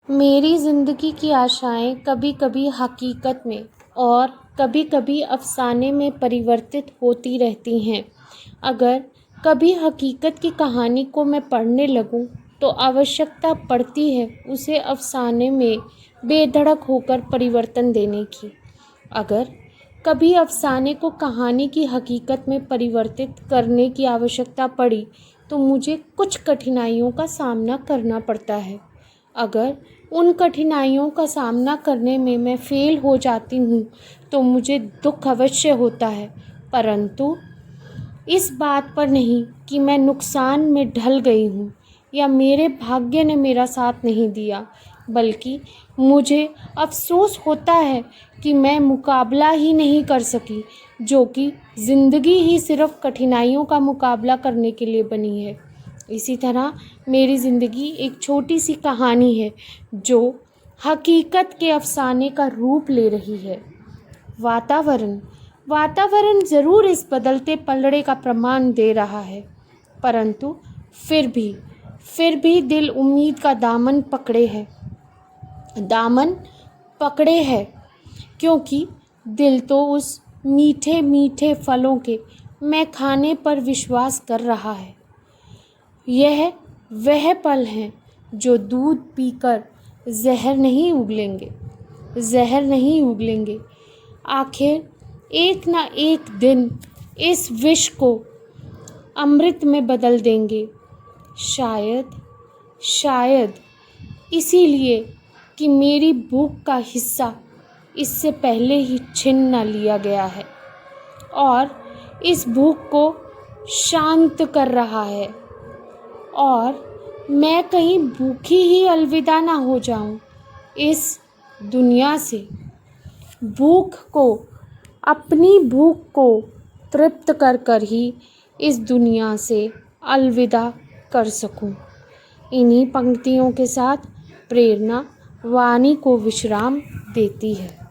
मेरी ज़िंदगी की आशाएं कभी कभी हकीकत में और कभी कभी अफसाने में परिवर्तित होती रहती हैं। अगर कभी हकीकत की कहानी को मैं पढ़ने लगूं तो आवश्यकता पड़ती है उसे अफसाने में बेधड़क होकर परिवर्तन देने की। अगर कभी अफसाने को कहानी की हकीकत में परिवर्तित करने की आवश्यकता पड़ी तो मुझे कुछ कठिनाइयों का सामना करना पड़ता है। अगर उन कठिनाइयों का सामना करने में मैं फ़ेल हो जाती हूँ तो मुझे दुख अवश्य होता है, परंतु इस बात पर नहीं कि मैं नुकसान में ढल गई हूँ या मेरे भाग्य ने मेरा साथ नहीं दिया, बल्कि मुझे अफ़सोस होता है कि मैं मुकाबला ही नहीं कर सकी, जो कि ज़िंदगी ही सिर्फ़ कठिनाइयों का मुकाबला करने के लिए बनी है। इसी तरह मेरी ज़िंदगी एक छोटी सी कहानी है जो हकीकत के अफसाने का रूप ले रही है। वातावरण ज़रूर इस बदलते पलड़े का प्रमाण दे रहा है, परंतु फिर भी दिल उम्मीद का दामन पकड़े है, क्योंकि दिल तो उस मीठे मीठे फलों के मैं खाने पर विश्वास कर रहा है। यह वह पल हैं जो दूध पीकर जहर नहीं उगलेंगे। आखिर एक ना एक दिन इस विष को अमृत में बदल देंगे। शायद इसीलिए कि मेरी भूख का हिस्सा इससे पहले ही छीन न लिया गया है और इस भूख को शांत कर रहा है, और मैं कहीं भूखी ही अलविदा ना हो जाऊं इस दुनिया से। अपनी भूख को तृप्त कर ही इस दुनिया से अलविदा कर सकूं। इन्हीं पंक्तियों के साथ प्रेरणा वाणी को विश्राम देती है।